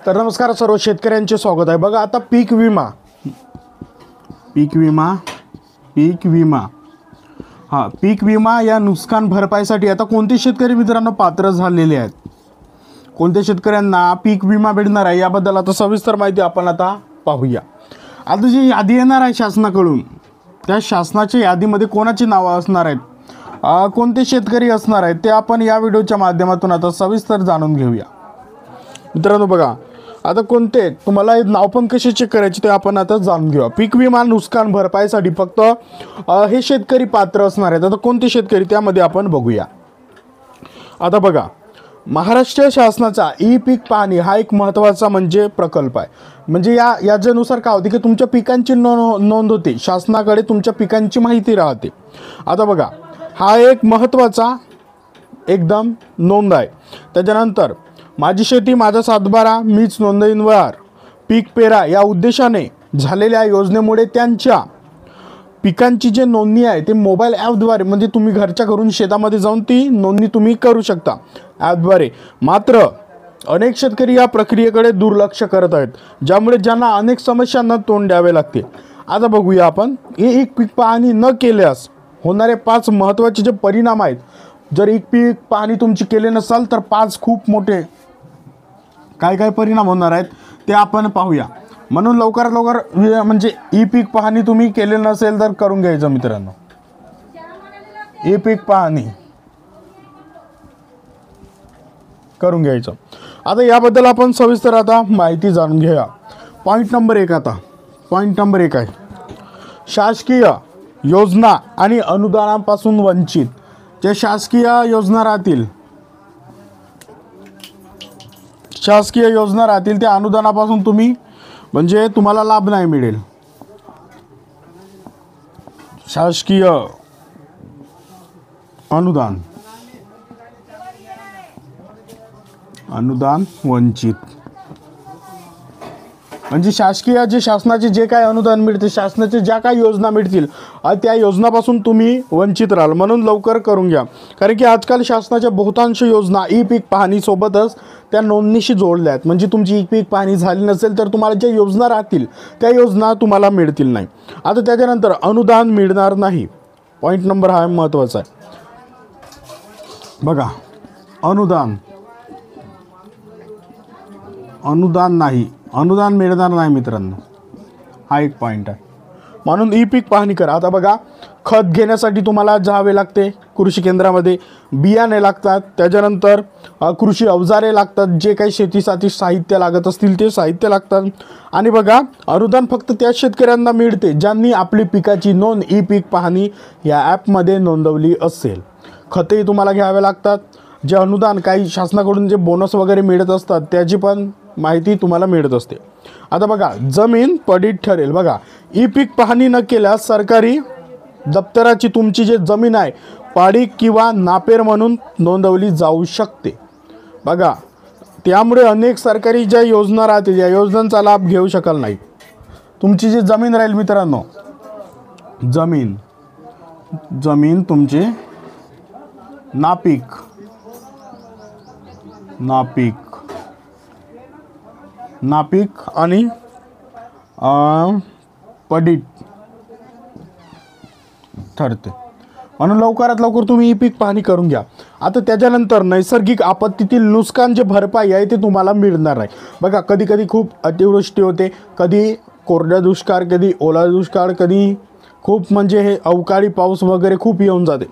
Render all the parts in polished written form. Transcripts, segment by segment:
तर नमस्कार सर्व शेतकऱ्यांचे स्वागत आहे। बघा आता पीक विमा या नुकसान भरपाईसाठी आता कोणते शेतकरी मित्रांनो पात्र झालेले आहेत, कोणत्या शेतकऱ्यांना पीक विमा भेटणार आहे याबद्दल आता सविस्तर माहिती आपण आता पाहूया। आता जी यादी येणार आहे शासनाकडून, त्या शासनाच्या यादीमध्ये कोणाची नावे असणार आहेत, कोणते शेतकरी असणार आहेत ते आपण या व्हिडिओच्या माध्यमातून आता सविस्तर जाणून घेऊया। मित्रांनो बघा आता कोणते तुम्हाला हे नाव पण कसे चेक करायचे ते आपण आता जाणून घेऊया। पीक विमा नुकसान भरपाईसाठी फक्त हे शेतकरी पात्र असणार आहेत। आता कोणते शेतकरी त्यामध्ये आपण बघूया। आता बघा महाराष्ट्र शासनाचा ई पीक पाहणी हा एक महत्त्वाचा म्हणजे प्रकल्प आहे। म्हणजे याच्यानुसार काय होते की तुमच्या पिकांची नोंद होते, शासनाकडे तुमच्या पिकांची माहिती राहते। आता बघा हा एक महत्त्वाचा एकदम नोंद आहे। त्याच्यानंतर माझी शेती माझा सातबारा मीच नोंदणीदार पीक पेरा या उद्देशाने झालेल्या योजनेमुळे त्यांच्या पिकांची जे नोंदणी आहे ते मोबाईल ॲपद्वारे म्हणजे तुम्ही घरच्या घरून शेतामध्ये जाऊन ती नोंदणी तुम्ही करू शकता ॲपद्वारे। मात्र अनेक शेतकरी या प्रक्रियेकडे दुर्लक्ष करत आहेत, ज्यामुळे ज्यांना अनेक समस्यांना तोंड द्यावे लागते। आता बघूया आपण हे एक पीक पाहणी न केल्यास होणारे 5 महत्त्वाचे जे परिणाम आहेत। जर एक पीक पाहणी तुमची केले नसाल तर 5 खूप मोठे काय परिणाम होणार आहेत ते आपण पाहूया। म्हणून लवकरात लवकर म्हणजे ई पीक पाहणी तुम्ही केले नसेल तर करून घ्यायचं मित्रांनो, ई पीक पाहणी करून घ्यायचं। आता याबद्दल आपण सविस्तर आता माहिती जाणून घेऊया। पॉईंट नंबर 1 आहे शासकीय योजना आणि अनुदानापासून वंचित। जे शासकीय योजना राहतील त्या अनुदानापासून तुम्ही म्हणजे तुम्हाला लाभ नाही मिळेल। शासकीय अनुदान वंचित म्हणजे शासकीय जे शासनाचे जे काही अनुदान मिळते, शासनाचे ज्या काही योजना मिळतील त्या योजनापासून तुम्ही वंचित राहाल। म्हणून लवकर करून घ्या, कारण की आजकाल शासनाच्या बहुतांश योजना ई पीक पाहणी सोबतच त्या नोंदणीशी जोडल्या आहेत। म्हणजे तुमची ई पीक पाहणी झाली नसेल तर तुम्हाला ज्या योजना राहतील त्या योजना तुम्हाला मिळतील नाही। आता त्याच्यानंतर अनुदान मिळणार नाही। पॉईंट नंबर हा महत्त्वाचा आहे बघा, अनुदान मिळणार नाही मित्रांनो, हा एक पॉईंट आहे। म्हणून ई पीक पाहणी करा। आता बघा खत घेण्यासाठी तुम्हाला जावे लागते कृषी केंद्रामध्ये, बियाणे लागतात, त्याच्यानंतर कृषी अवजारे लागतात, जे काही शेतीसाठी साहित्य लागत असतील ते साहित्य लागतात। आणि बघा अनुदान फक्त त्या शेतकऱ्यांना मिळते ज्यांनी आपली पिकाची नोंद ई पीक पाहणी या ॲपमध्ये नोंदवली असेल। खतेही तुम्हाला घ्यावे लागतात। जे अनुदान काही शासनाकडून जे बोनस वगैरे मिळत असतात त्याची पण माहिती तुम्हाला मिळत असते। आता बघा जमीन पडीत ठरेल। बघा ई पीक पाहणी न केल्यास सरकारी दप्तराची तुमची जे जमीन आहे पाडीक किंवा नापेर म्हणून नोंदवली जाऊ शकते। बघा त्यामुळे अनेक सरकारी ज्या योजना राहतील या योजनांचा लाभ घेऊ शकाल नाही। तुमची जी जमीन राहील मित्रांनो, जमीन तुमचे नापीक आणि पडीत ठरते। म्हणून लवकरात लवकर तुम्ही ई पीक पाहणी करून घ्या। आता त्याच्यानंतर नैसर्गिक आपत्तीतील नुकसान जे भरपाई आहे ते तुम्हाला मिळणार आहे। बघा कधी कधी खूप अतिवृष्टी होते, कधी कोरडा दुष्काळ, कधी ओला दुष्काळ, कधी खूप म्हणजे हे अवकाळी पाऊस वगैरे खूप येऊन जाते।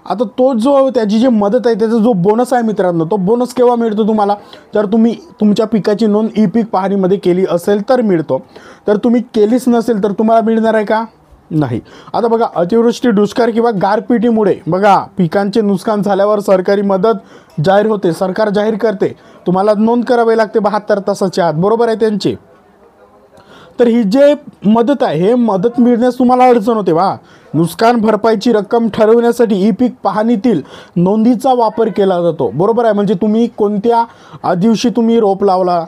आता तो जो त्याची जी मदत आहे त्याचा जो बोनस आहे मित्रांनो, तो बोनस केव्हा मिळतो तुम्हाला, जर तुम्ही तुमच्या पिकाची नोंद ई पीक पाहणीमध्ये केली असेल तर मिळतो। तर तुम्ही केलीच नसेल तर तुम्हाला मिळणार आहे का, नाही। आता बघा अतिवृष्टी दुष्काळ किंवा गारपिटीमुळे बघा पिकांचे नुकसान झाल्यावर सरकारी मदत जाहीर होते, सरकार जाहीर करते, तुम्हाला नोंद करावी लागते 72 तासाच्या आत, बरोबर आहे त्यांची। तर ही जे मदत आहे हे मदत मिळण्यास तुम्हाला अडचण होते बा। नुकसान भरपाईची रक्कम ठरवण्यासाठी ई पीक पाहणीतील नोंदीचा वापर केला जातो, बरोबर आहे। म्हणजे तुम्ही कोणत्या दिवशी तुम्ही रोप लावला,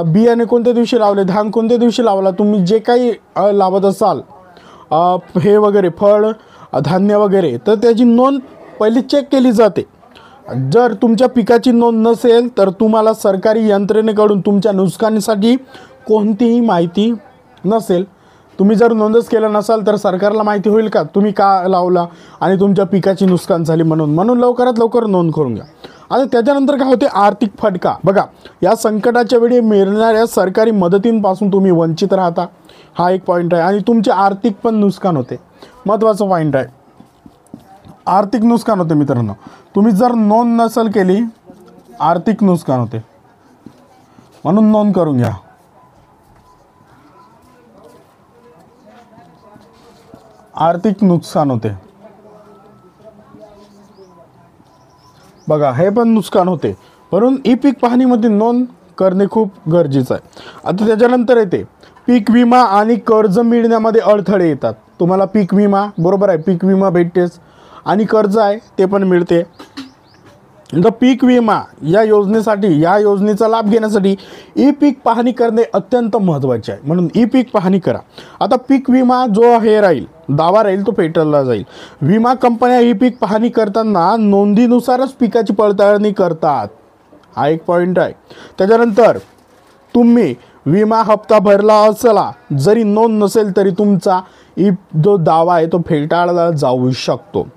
बियाणे कोणत्या दिवशी लावले, धान कोणत्या दिवशी लावला, तुम्ही जे काही लावत असाल हे वगैरे फळ धान्य वगैरे, तर त्याची नोंद पहिली चेक केली जाते। जर तुमच्या पिकाची नोंद नसेल तर तुम्हाला सरकारी यंत्रणेकडून तुमच्या नुकसानीसाठी कोणतीही माहिती नसेल. तुम्ही जर नोंदच केलं नसाल तर सरकारला माहिती होईल का तुम्ही का लावला आणि तुमच्या पिकाची नुकसान झाली म्हणून लवकरात लवकर नोंद करून घ्या. आता त्याच्यानंतर काय होते, आर्थिक फटका. बघा, या संकटाच्या वेळी मिळणाऱ्या सरकारी मदतींपासून तुम्ही वंचित राहता, हा एक पॉईंट आहे. आणि तुमचे आर्थिक पण नुकसान होते, महत्त्वाचं पॉईंट आहे. आर्थिक नुकसान होते मित्रांनो, तुम्ही जर नोंद नसेल केली आर्थिक नुकसान होते, म्हणून नोंद करून घ्या. आर्थिक नुकसान होते, बघा हे पण नुकसान होते, म्हणून ई पीक पाहणीमध्ये नोंद करणे खूप गरजेचं आहे. आता त्याच्यानंतर येते पीक विमा आणि कर्ज मिळण्यामध्ये अडथळे येतात. तुम्हाला पीक विमा, बरोबर आहे, पीक विमा भेटतेच आणि कर्ज आहे ते पण मिळते. तर पीक विमा या योजनेसाठी, या योजनेचा लाभ घेण्यासाठी ई पीक पाहणी करणे अत्यंत महत्त्वाचे आहे, म्हणून ई पीक पाहणी करा. आता पीक विमा जो हे राहील, दावा राहील, तो फेटाळला जाईल. विमा कंपन्या ई पीक पाहणी करताना नोंदीनुसारच पिकाची पडताळणी करतात, हा एक पॉईंट आहे. त्याच्यानंतर तुम्ही विमा हप्ता भरला असला जरी नोंद नसेल तरी तुमचा जो दावा आहे तो फेटाळला जाऊ शकतो.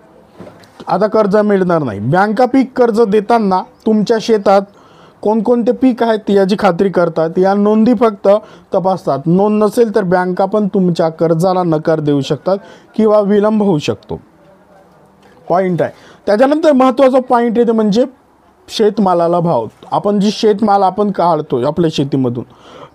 आता कर्ज मिळणार नाही. बँका पीक कर्ज देताना तुमच्या शेतात कोणकोणते पीक आहेत याची खात्री करतात, या नोंदी फक्त तपासतात. नोंद नसेल तर बँका पण तुमच्या कर्जाला नकार देऊ शकतात किंवा विलंब होऊ शकतो, पॉईंट आहे. त्याच्यानंतर महत्त्वाचा पॉईंट येते म्हणजे शेतमालाला भाव. आपण जी शेतमाल आपण काढतो आपल्या शेतीमधून,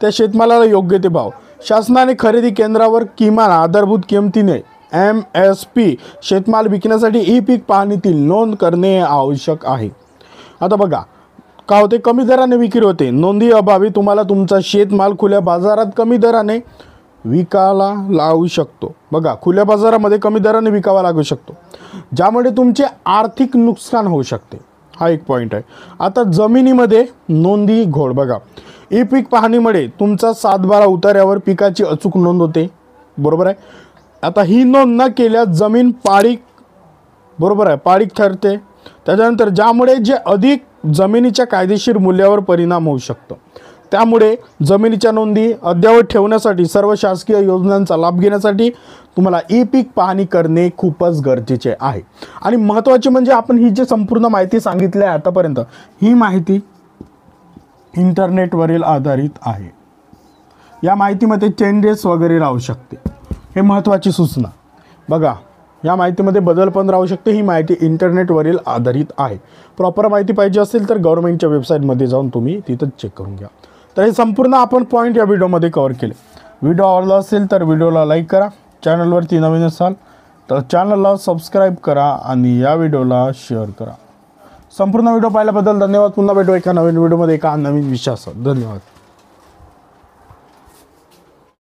त्या शेतमालाला योग्य ते भाव. शासनाने खरेदी केंद्रावर किमान आधारभूत किमतीने MSP शेतमाल विकण्यासाठी ई पीक पाहणीतील नोंद करणे आवश्यक आहे. आता बघा का होते, कमी दराने विक्री होते. नोंदी अभावी तुम्हाला तुमचा शेतमाल खुल्या बाजारात कमी दराने विकायला लागू शकतो. बघा, खुल्या बाजारामध्ये कमी दराने विकावा लागू शकतो, ज्यामुळे तुमचे आर्थिक नुकसान होऊ शकते, हा एक पॉईंट आहे. आता जमिनीमध्ये नोंदी घोळ. बघा, ई पीक पाहणीमुळे तुमचा 7/12 उतार्यावर पिकाची अचूक नोंद होते, बरोबर आहे. आता ही नोंद न केल्यास जमीन पाळीक, बरोबर आहे, पाळीक ठरते. त्याच्यानंतर ज्यामुळे जे अधिक जमिनीच्या कायदेशीर मूल्यावर परिणाम होऊ शकतो. त्यामुळे जमिनीच्या नोंदी अद्ययावत ठेवण्यासाठी सर्व शासकीय योजनांचा लाभ घेण्यासाठी तुम्हाला ई पीक पाहणी करणे खूपच गरजेचे आहे. आणि महत्त्वाचे म्हणजे आपण ही जी संपूर्ण माहिती सांगितली आहे आतापर्यंत, ही माहिती इंटरनेटवरील आधारित आहे. या माहितीमध्ये चेंजेस वगैरे राहू शकते, हे महत्त्वाची सूचना. बघा, या माहितीमध्ये बदल पण राहू शकते. ही माहिती इंटरनेटवरील आधारित आहे. प्रॉपर माहिती पाहिजे असेल तर गव्हर्नमेंटच्या वेबसाईटमध्ये जाऊन तुम्ही तिथं चेक करून घ्या. तर हे संपूर्ण आपण पॉईंट या व्हिडिओमध्ये कव्हर केले. व्हिडिओ आवडला असेल तर व्हिडिओला लाईक करा. चॅनलवरती नवीन असाल तर चॅनलला सबस्क्राईब करा आणि या व्हिडिओला शेअर करा. संपूर्ण व्हिडिओ पाहिल्याबद्दल धन्यवाद. पुन्हा भेटू एका नवीन व्हिडिओमध्ये एका नवीन विषयासह. धन्यवाद.